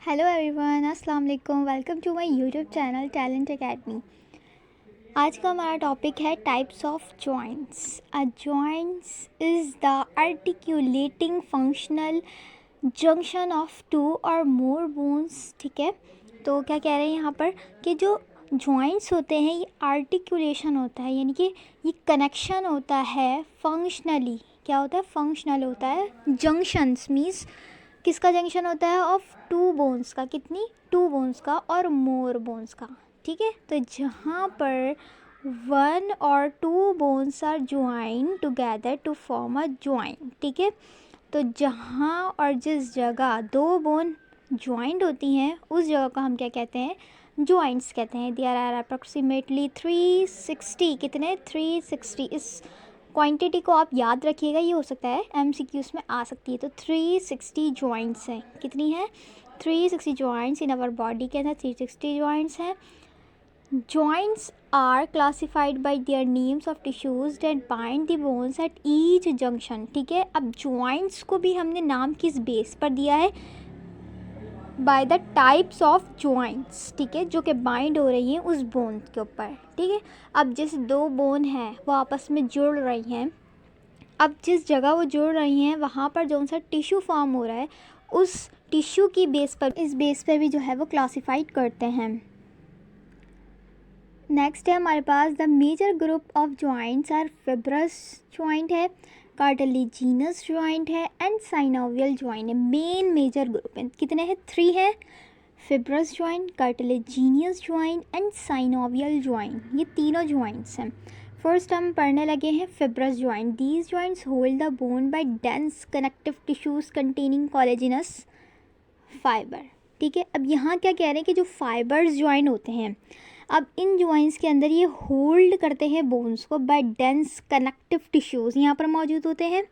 Hello everyone, अस्सलाम वालेकुम। Welcome to my YouTube channel talent academy. आज का हमारा टॉपिक है types of joints. A joints is the articulating functional junction of two or more bones. ठीक है, तो क्या कह रहे हैं यहाँ पर कि जो जॉइंट्स होते हैं ये आर्टिकुलेशन होता है, यानी कि ये कनेक्शन होता है फंक्शनली। क्या होता है? फंक्शनल होता है। जंक्शंस मीन्स किसका जंक्शन होता है? ऑफ टू बोन्स का। कितनी? टू बोन्स का और मोर बोन्स का। ठीक है, तो जहाँ पर वन और two bones are join together to form a joint. ठीक है, तो जहाँ और जिस जगह दो बोन ज्वाइंट होती हैं उस जगह को हम क्या कहते हैं? जॉइंट्स कहते हैं। There are approximately 360। कितने? 360। इस क्वांटिटी को आप याद रखिएगा, ये हो सकता है एमसीक्यूज़ में आ सकती है। तो 360 जॉइंट्स हैं। कितनी है? 360 जॉइंट्स इन आवर बॉडी के अंदर 360 जॉइंट्स हैं। Joints are classified by their names of tissues that bind the bones at each junction. ठीक है, अब जॉइंट्स को भी हमने नाम किस बेस पर दिया है? By the types of joints. ठीक है, जो कि बाइंड हो रही हैं उस बोन के ऊपर। ठीक है, अब जैसे दो बोन हैं वो आपस में जुड़ रही हैं, अब जिस जगह वो जुड़ रही हैं वहाँ पर जो सा टिश्यू फॉर्म हो रहा है उस टिश्यू की बेस पर, इस बेस पर भी जो है वो क्लासिफाइड करते हैं। नेक्स्ट है हमारे पास the major group of joints are fibrous joint है, कार्टिलेजिनस जॉइंट है एंड साइनोवियल जॉइंट है। मेन मेजर ग्रुप है कितने हैं? 3 है। Fibrous joint, cartilaginous joint and synovial joint, ये तीनों जॉइंट्स हैं। फर्स्ट हम पढ़ने लगे हैं fibrous joint. These joints hold the bone by dense connective tissues containing collagenous fibre. ठीक है, अब यहाँ क्या कह रहे हैं कि जो फाइबर्स जॉइंट होते हैं, अब इन जॉइंट्स के अंदर ये होल्ड करते हैं बोन्स को बाय डेंस कनेक्टिव टिश्यूज़ यहाँ पर मौजूद होते हैं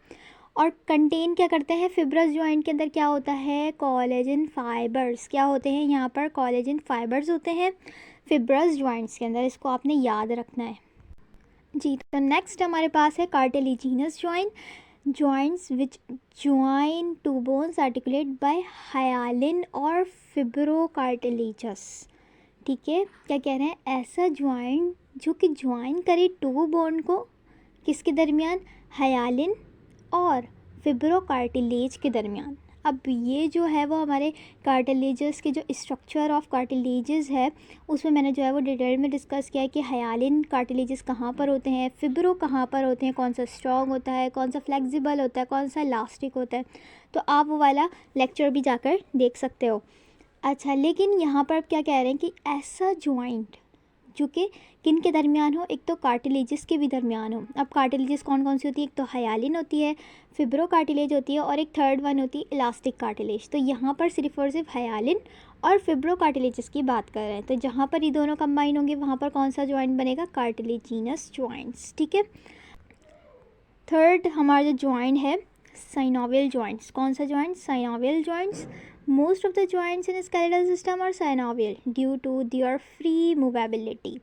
और कंटेन क्या करते हैं? फिब्रस जॉइंट के अंदर क्या होता है? Collagen fibres. क्या होते हैं यहाँ पर? कोलेजन फाइबर्स होते हैं फिब्रस जॉइंट्स के अंदर। इसको आपने याद रखना है जी। तो नेक्स्ट हमारे पास है cartilaginous joint. Joints which join two bones articulate by hyaline और फिब्रोकार्टिलेजस। ठीक है, क्या कह रहे हैं? ऐसा ज्वाइंट जो कि ज्वाइन करे टू बोन को, किसके दरमियान? हायालिन और फिब्रोकार्टिलेज के दरमियान। अब ये जो है वो हमारे कार्टिलेजेस के जो स्ट्रक्चर ऑफ कार्टिलेजेस है उसमें मैंने जो है वो डिटेल में डिस्कस किया है कि हायालिन कार्टिलेजेस कहाँ पर होते हैं, फिब्रो कहाँ पर होते हैं, कौन सा स्ट्रॉन्ग होता है, कौन सा फ्लेक्सिबल होता है, कौन सा इलास्टिक होता है। तो आप वो वाला लेक्चर भी जाकर देख सकते हो। अच्छा, लेकिन यहाँ पर क्या कह रहे हैं कि ऐसा ज्वाइंट जो कि किन के दरमियान हो? एक तो कार्टिलेजेस के भी दरमियान हो। अब कार्टिलेजेस कौन कौन सी होती है? एक तो हायालिन होती है, फिब्रो कार्टिलेज होती है और एक थर्ड वन होती है इलास्टिक कार्टिलेज। तो यहाँ पर सिर्फ और सिर्फ हायालिन और फिब्रो कार्टिलेजेस की बात कर रहे हैं। तो जहाँ पर ये दोनों कंबाइन होंगे वहाँ पर कौन सा जॉइंट बनेगा? Cartilaginous joints. ठीक है, थर्ड हमारा जो जॉइंट है साइनोवियल जॉइंट्स। कौन सा joint? Synovial joints. Most of the joints in skeletal system are synovial due to their free movability.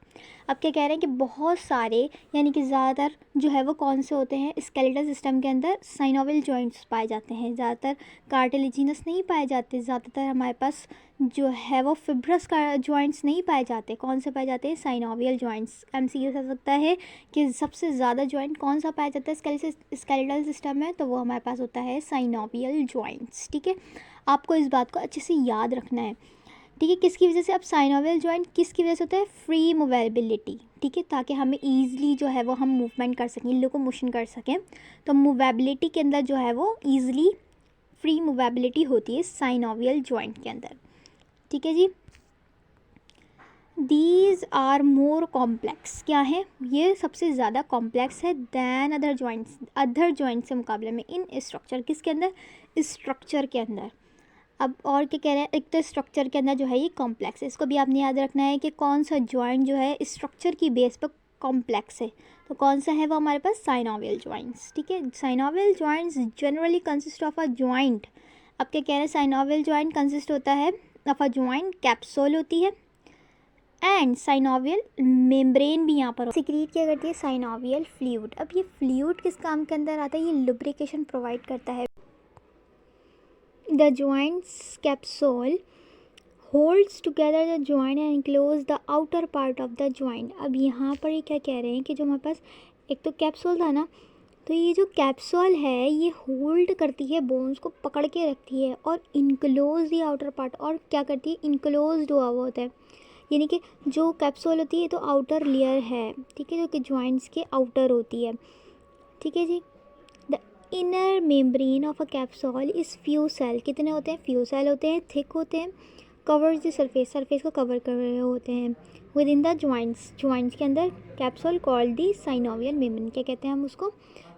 अब क्या कह रहे हैं कि बहुत सारे यानी कि ज़्यादातर जो है वो कौन से होते हैं? स्केलेटल सिस्टम के अंदर साइनोवियल जॉइंट्स पाए जाते हैं, ज़्यादातर कार्टिलेजिनस नहीं पाए जाते। ज़्यादातर हमारे पास जो है वो फिब्रस का जॉइंट्स नहीं पाए जाते। कौन से पाए जाते हैं? Synovial joints. एमसीक्यू हो सकता है कि सबसे ज़्यादा जॉइंट कौन सा पाया जाता है स्केलेटल सिस्टम में? तो वो हमारे पास होता है साइनोवियल जॉइंट्स। ठीक है, आपको इस बात को अच्छे से याद रखना है। ठीक है, किसकी वजह से? अब साइनोवियल जॉइंट किसकी वजह से होता है? Free movability. ठीक है, ताकि हमें ईजिली जो है वो हम मूवमेंट कर सकें, लोकोमोशन कर सकें। तो मूवेबिलिटी के अंदर जो है वो ईजिली फ्री मूवेबिलिटी होती है साइनोवियल जॉइंट के अंदर। ठीक है जी। These are more complex. क्या है? ये सबसे ज़्यादा कॉम्प्लेक्स है than other joints, other joint से मुकाबले में इन स्ट्रक्चर। किसके अंदर? स्ट्रक्चर के अंदर। अब और क्या कह रहे हैं? एक तो स्ट्रक्चर के अंदर जो है ये कॉम्प्लेक्स है। इसको भी आपने याद रखना है कि कौन सा जॉइंट जो है स्ट्रक्चर की बेस पर कॉम्प्लेक्स है। तो कौन सा है वो हमारे पास? Synovial joints. ठीक है, synovial joints generally consist of a joint. अब क्या कह रहे हैं? साइनोवियल जॉइंट कंसिस्ट होता है ऑफ अ जॉइंट, कैप्सूल होती है एंड साइनोवियल मेम्ब्रेन भी यहाँ पर सिक्रीट क्या करती है? Synovial fluid. अब ये फ्लूइड किस काम के अंदर आता है? ये लुब्रिकेशन प्रोवाइड करता है। The joints capsule holds together the joint and enclose the outer part of the joint. अब यहाँ पर ये क्या कह रहे हैं कि जो हमारे पास एक तो कैप्सूल था ना, तो ये जो कैप्सूल है ये होल्ड करती है, बोन्स को पकड़ के रखती है और इनक्लोज दी आउटर पार्ट, और क्या करती है, इनक्लोज हुआ हुआ होता है। यानी कि जो कैप्सूल होती है तो आउटर लेयर है, ठीक है, जो कि जॉइंट्स के आउटर होती है, ठीक है जी। The inner membrane of a capsule is few cell, कितने होते हैं, फ्यू सेल होते हैं, थिक होते हैं, कवर्स द सरफेस, सरफेस को कवर कर रहे होते हैं। With in the joints, joints के अंदर capsule called the synovial membrane, क्या कहते हैं हम उसको,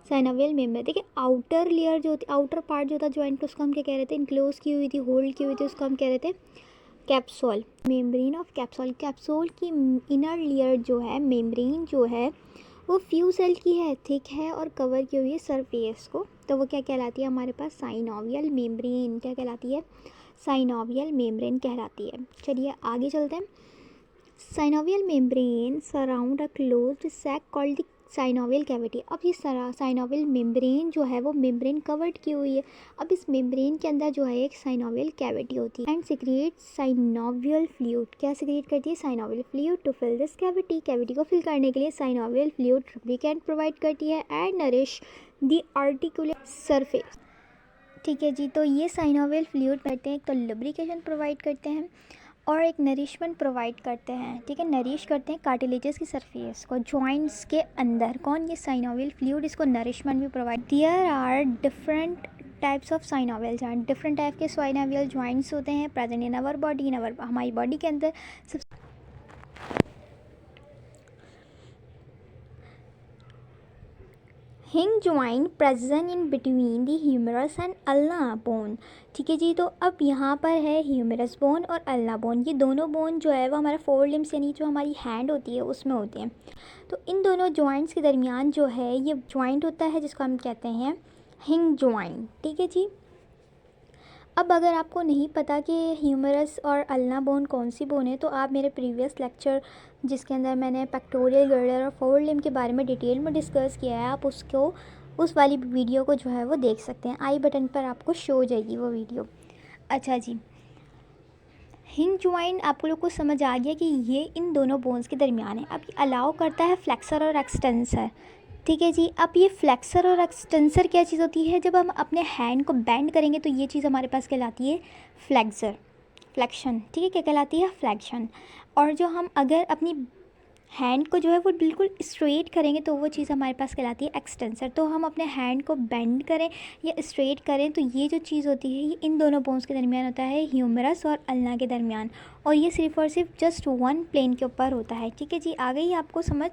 साइनोवियल मेम्ब्रेन। देखिए आउटर लेयर जो होती, आउटर पार्ट जो था जॉइंट, उसको हम क्या कह रहे थे, इनक्लोज की हुई थी, होल्ड की हुई थी, उसको हम कह रहे थे capsule. Membrane of capsule, capsule की इनर लेयर जो है, मेम्ब्रेन जो है वो फ्यू सेल की है, थिक है और कवर की हुई है सरफेस को, तो वो क्या कहलाती है हमारे पास, साइनोवियल मेम्ब्रेन। क्या कहलाती है, साइनोवियल मेम्ब्रेन कहलाती है। चलिए आगे चलते हैं। Synovial membrane surround a closed sac called the synovial cavity. अब ये साइनोवियल मेम्ब्रेन जो है वो मेम्ब्रेन कवर्ड की हुई है। अब इस मेम्ब्रेन के अंदर जो है एक साइनोवियल कैविटी होती है एंड सिक्रिएट साइनोवियल फ्लूइड। क्या सिक्रिएट करती है, synovial fluid to fill this cavity. Cavity को फिल करने के लिए साइनोवियल फ्लूइड लुब्रिकेंट प्रोवाइड करती है and nourish the articular surface. ठीक है जी, तो ये साइनोवियल फ्लूइड करते हैं, एक तो लुब्रिकेशन प्रोवाइड करते हैं और एक नरिशमेंट प्रोवाइड करते हैं, ठीक है, नरिश करते हैं कार्टिलेजेस की सरफेस को जॉइंट्स के अंदर। कौन, ये साइनोवियल फ्लूइड, इसको नरिशमेंट भी provide. There are different types of synovial joint, different type के साइनोवियल जॉइंट्स होते हैं present in our body, in our, हमारी बॉडी के अंदर। Hinge joint present in between the humerus and ulna bone. ठीक है जी, तो अब यहाँ पर है ह्यूमरस बोन और अल्ना बोन, ये दोनों बोन जो है वो हमारा फोर लिम्स यानी जो हमारी हैंड होती है उसमें होते हैं। तो इन दोनों जॉइंट्स के दरमियान जो है ये जॉइंट होता है जिसको हम कहते हैं हिंग ज्वाइंट। ठीक है जी, अब अगर आपको नहीं पता कि ह्यूमरस और अल्ना बोन कौन सी बोन है, तो आप मेरे प्रीवियस लेक्चर जिसके अंदर मैंने पेक्टोरियल गर्डर और फोर लिम्ब के बारे में डिटेल में डिस्कस किया है, आप उसको, उस वाली वीडियो को जो है वो देख सकते हैं। आई बटन पर आपको शो हो जाएगी वो वीडियो। अच्छा जी, हिंग ज्वाइंट आप लोग को समझ आ गया कि ये इन दोनों बोन्स के दरमियान है। अब ये अलाउ करता है फ्लेक्सर और एक्सटेंसर। ठीक है जी, अब ये फ्लेक्सर और एक्सटेंसर क्या चीज़ होती है, जब हम अपने हैंड को बेंड करेंगे तो ये चीज़ हमारे पास कहलाती है फ्लेक्सर, फ्लेक्शन। ठीक है, क्या कहलाती है, फ्लेक्शन। और जो हम अगर अपनी हैंड को जो है वो बिल्कुल स्ट्रेट करेंगे तो वो चीज़ हमारे पास कहलाती है एक्सटेंसर। तो हम अपने हैंड को बेंड करें या स्ट्रेट करें तो ये जो चीज़ होती है ये इन दोनों बोन्स के दरमियान होता है, ह्यूमरस और अल्ना के दरमियान, और ये सिर्फ और सिर्फ जस्ट वन प्लेन के ऊपर होता है। ठीक है जी, आ गई आपको समझ।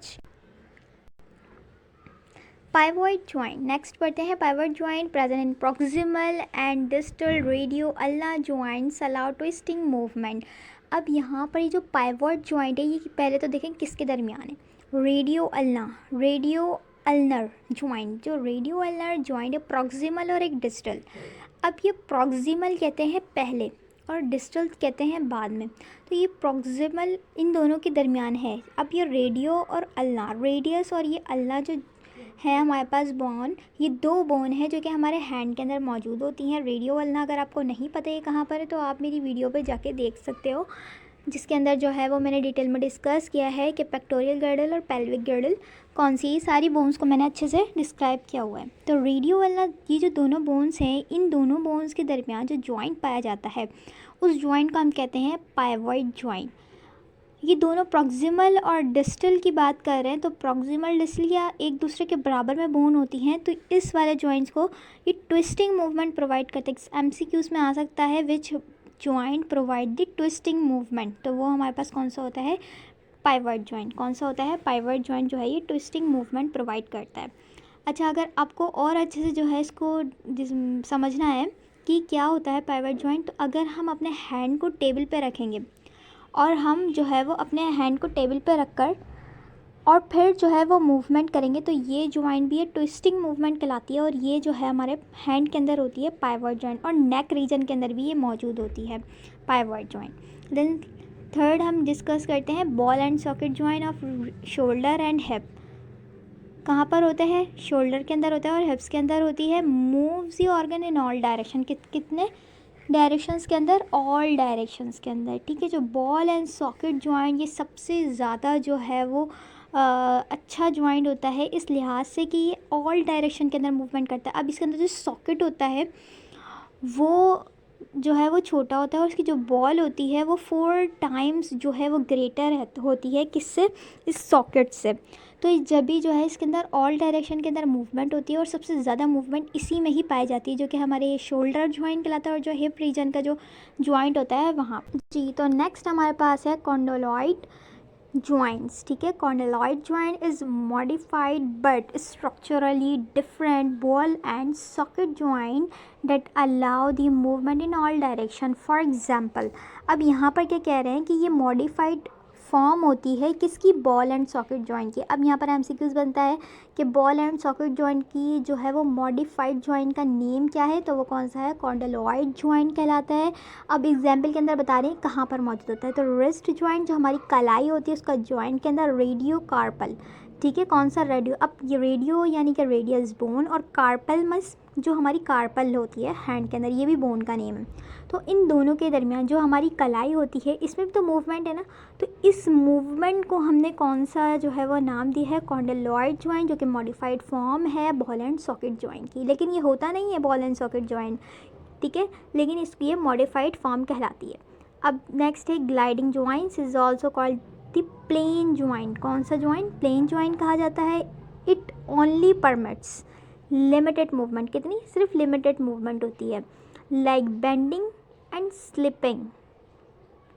पाइवॉइड ज्वाइंट, नेक्स्ट पढ़ते हैं। Pivot joint present in proximal and distal radio ulna joints allow twisting movement. अब यहाँ पर ये जो पाइवॉइड ज्वाइंट है ये पहले तो देखें किसके दरमियान है, radio ulna, radio ulnar joint. जो रेडियो अल्नर ज्वाइंट है प्रॉक्सिमल और एक डिस्टल। अब ये प्रॉक्सिमल कहते हैं पहले और डिस्टल कहते हैं बाद में, तो ये प्रॉक्सिमल इन दोनों के दरमियान है। अब ये रेडियो और अल्ना, रेडियस और ये अल्ना जो है हमारे पास बोन, ये दो बोन है जो कि हमारे हैंड के अंदर मौजूद होती हैं। रेडियो अल्ना अगर आपको नहीं पता ये कहाँ पर है तो आप मेरी वीडियो पे जाके देख सकते हो, जिसके अंदर जो है वो मैंने डिटेल में डिस्कस किया है कि पेक्टोरियल गर्डल और पेल्विक गर्डल कौन सी, सारी बोन्स को मैंने अच्छे से डिस्क्राइब किया हुआ है। तो रेडियो अल्ना, ये जो दोनों बोन्स हैं इन दोनों बोन्स के दरमियान जो जॉइंट पाया जाता है उस जॉइंट को हम कहते हैं पाइवॉइड जॉइंट। ये दोनों प्रॉक्सिमल और डिस्टल की बात कर रहे हैं, तो प्रॉक्सिमल डिस्टल या एक दूसरे के बराबर में बोन होती हैं, तो इस वाले जॉइंट्स को ये ट्विस्टिंग मूवमेंट प्रोवाइड करते हैं। एमसीक्यूज़ में आ सकता है which joint provide the twisting movement, तो वो हमारे पास कौन सा होता है, पाइवॉइड जॉइंट। कौन सा होता है, पाइवॉइड जॉइंट जो है ये ट्विस्टिंग मूवमेंट प्रोवाइड करता है। अच्छा, अगर आपको और अच्छे से जो है इसको समझना है कि क्या होता है पाइवॉइड जॉइंट, तो अगर हम अपने हैंड को टेबल पे रखेंगे और हम जो है वो अपने हैंड को टेबल पे रखकर और फिर जो है वो मूवमेंट करेंगे तो ये जॉइंट भी है ट्विस्टिंग मूवमेंट कहलाती है, और ये जो है हमारे हैंड के अंदर होती है पाइवॉइड जॉइंट, और नेक रीजन के अंदर भी ये मौजूद होती है पाइवॉइड जॉइंट। देन थर्ड हम डिस्कस करते हैं ball and socket joint off shoulder and hip. कहाँ पर होता है, शोल्डर के अंदर होता है और हिप्स के अंदर होती है। Moves the organ in all direction, कितने डायरेक्शंस के अंदर, ऑल डायरेक्शंस के अंदर, ठीक है। जो बॉल एंड सॉकेट जॉइंट ये सबसे ज़्यादा जो है वो अच्छा जॉइंट होता है इस लिहाज से कि ये ऑल डायरेक्शन के अंदर मूवमेंट करता है। अब इसके अंदर जो सॉकेट होता है वो जो है वो छोटा होता है और उसकी जो बॉल होती है वो 4 टाइम्स जो है वो ग्रेटर होती है किससे, इस सॉकेट से। तो जब भी जो है इसके अंदर ऑल डायरेक्शन के अंदर मूवमेंट होती है और सबसे ज़्यादा मूवमेंट इसी में ही पाई जाती है जो कि हमारे शोल्डर जॉइंट कहलाता है और जो हिप रीजन का जो जॉइंट होता है वहाँ। जी, तो नेक्स्ट हमारे पास है कॉन्डोलॉइड joints, ठीक है। कॉन्डोलॉइड joint is modified but structurally different ball and socket joint that allow the movement in all direction। for example, अब यहाँ पर क्या कह रहे हैं कि ये modified फॉर्म होती है किसकी, बॉल एंड सॉकेट जॉइंट की। अब यहाँ पर एमसीक्यूज बनता है कि बॉल एंड सॉकेट जॉइंट की जो है वो मॉडिफाइड जॉइंट का नेम क्या है, तो वो कौन सा है, कॉन्डोलॉइड जॉइंट कहलाता है। अब एग्जाम्पल के अंदर बता रहे हैं कहाँ पर मौजूद होता है, तो रिस्ट जॉइंट जो हमारी कलाई होती है उसका जॉइंट के अंदर रेडियो कार्पल, ठीक है। कौन सा, रेडियो। अब ये रेडियो यानी कि रेडियस बोन और कार्पल मस जो हमारी कार्पल होती है हैंड के अंदर, ये भी बोन का नेम है। तो इन दोनों के दरमियान जो हमारी कलाई होती है इसमें भी तो मूवमेंट है ना, तो इस मूवमेंट को हमने कौन सा जो है वो नाम दी है, कॉन्डोलॉइड जॉइंट, जो कि मॉडिफाइड फॉर्म है बॉल एंड सॉकेट जॉइंट की। लेकिन ये होता नहीं है बॉल एंड सॉकेट जॉइंट, ठीक है, लेकिन इसकी ये मॉडिफाइड फॉर्म कहलाती है। अब नेक्स्ट है gliding joints is also called the plane joint. कौन सा जॉइंट, प्लेन जॉइंट कहा जाता है। It only permits limited movement, कितनी, सिर्फ लिमिटेड मूवमेंट होती है, लाइक बेंडिंग एंड स्लिपिंग,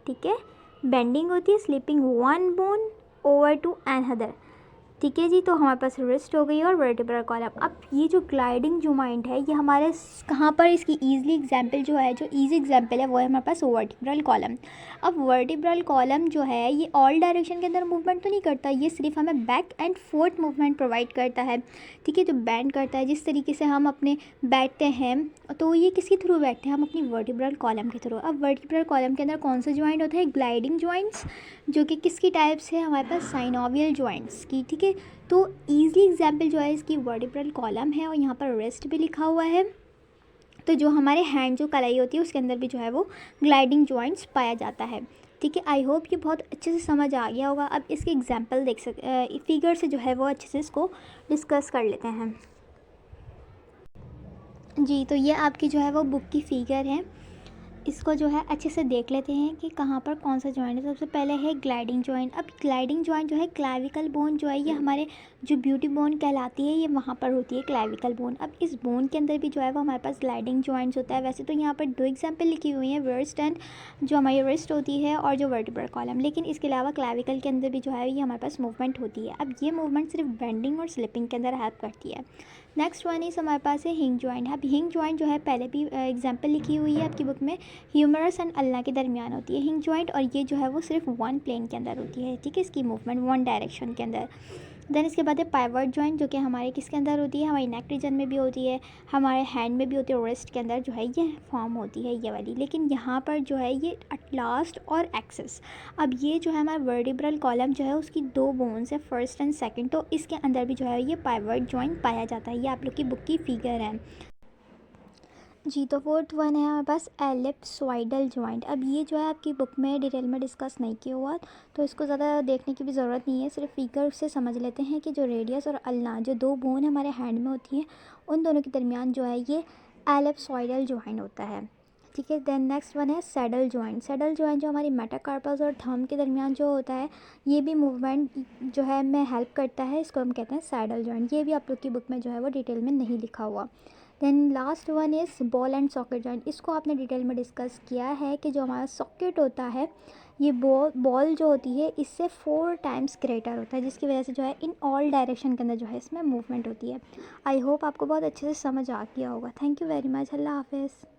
ठीक है। बेंडिंग होती है, slipping one bone over to another, ठीक है जी। तो हमारे पास रिस्ट हो गई और वर्टिब्रल कॉलम। अब ये जो ग्लाइडिंग जॉइंट है ये हमारे कहाँ पर, इसकी ईजिली एग्जांपल जो है, जो ईजी एग्जांपल है वो है हमारे पास वर्टिब्रल कॉलम। अब वर्टिब्रल कॉलम जो है ये ऑल डायरेक्शन के अंदर मूवमेंट तो नहीं करता, ये सिर्फ हमें back and fourth movement provide करता है, ठीक है। जो बैंड करता है, जिस तरीके से हम अपने बैठते हैं तो ये किसके थ्रू बैठते हैं, हम अपनी वर्टिब्रल कॉलम के थ्रू। अब वर्टिब्रल कॉलम के अंदर कौन सा जॉइंट होता है, ग्लाइडिंग जॉइंट्स, जो कि किसकी टाइप्स है, हमारे पास साइनोवियल जॉइंट्स की, ठीक है। तो ईजी एग्जाम्पल जो है इसकी वर्टिब्रल कॉलम है और यहाँ पर रेस्ट भी लिखा हुआ है। तो जो हमारे हैंड जो कलाई होती है उसके अंदर भी जो है वो ग्लाइडिंग जॉइंट्स पाया जाता है, ठीक है। आई होप ये बहुत अच्छे से समझ आ गया होगा। अब इसके एग्जाम्पल देख फिगर से जो है वो अच्छे से इसको डिस्कस कर लेते हैं। जी, तो ये आपकी जो है वो बुक की फिगर है, इसको जो है अच्छे से देख लेते हैं कि कहाँ पर कौन सा जॉइंट है। सबसे पहले है ग्लाइडिंग जॉइंट। अब ग्लाइडिंग जॉइंट जो है क्लैविकल बोन जो है ये हमारे जो ब्यूटी बोन कहलाती है ये वहाँ पर होती है क्लैविकल बोन। अब इस बोन के अंदर भी जो है वो हमारे पास ग्लाइडिंग जॉइंट्स होता है। वैसे तो यहाँ पर 2 एग्जाम्पल लिखी हुई हैं, रिस्ट एंड जो हमारी रिस्ट होती है और जो वर्टिब्रल कॉलम, लेकिन इसके अलावा क्लैविकल के अंदर भी जो है ये हमारे पास मूवमेंट होती है। अब ये मूवमेंट सिर्फ बेंडिंग और स्लिपिंग के अंदर हेल्प करती है। नेक्स्ट वन इस हमारे पास है हिंग जॉइंट। अब हिंग जॉइंट जो है पहले भी एग्जाम्पल लिखी हुई है आपकी बुक में, ह्यूमरस एंड अल्ना के दरमियान होती है हिंग जॉइंट, और ये जो है वो सिर्फ वन प्लेन के अंदर होती है, ठीक है। इसकी मूवमेंट वन डायरेक्शन के अंदर। देन इसके बाद है पाइवट जॉइंट, जो कि हमारे किसके अंदर होती है, हमारी नेक रीजन में भी होती है, हमारे हैंड में भी होती है, रिस्ट के अंदर जो है ये फॉर्म होती है ये वाली। लेकिन यहाँ पर जो है ये एट लास्ट और एक्सेस। अब ये जो है हमारा वर्टिब्रल कॉलम जो है उसकी 2 बोन्स है, फर्स्ट एंड सेकंड, तो इसके अंदर भी जो है ये पाइवट जॉइंट पाया जाता है। ये आप लोग की बुक की फिगर है जी। तो फोर्थ वन है हमारे पास एलिप्सॉइडल जॉइंट। अब ये जो है आपकी बुक में डिटेल में डिस्कस नहीं किया हुआ, तो इसको ज़्यादा देखने की भी ज़रूरत नहीं है, सिर्फ फिगर से समझ लेते हैं कि जो रेडियस और अल्ना जो 2 बोन हमारे हैंड में होती हैं उन दोनों के दरमियान जो है ये एलिप्सॉइडल जॉइंट होता है, ठीक है। देन नेक्स्ट वन है सैडल जॉइंट। सैडल जॉइंट जो हमारी मेटाकार्पल्स और थंब के दरमियान जो होता है ये भी मूवमेंट जो है में हेल्प करता है, इसको हम कहते हैं सैडल जॉइंट। ये भी आप लोग की बुक में जो है वो डिटेल में नहीं लिखा हुआ। Then last one is ball and socket joint. इसको आपने डिटेल में डिस्कस किया है कि जो हमारा सॉकेट होता है ये बॉल जो होती है इससे 4 टाइम्स ग्रेटर होता है, जिसकी वजह से जो है इन ऑल डायरेक्शन के अंदर जो है इसमें मूवमेंट होती है। आई होप आपको बहुत अच्छे से समझ आ गया होगा। Thank you very much. Allah हाफिज़।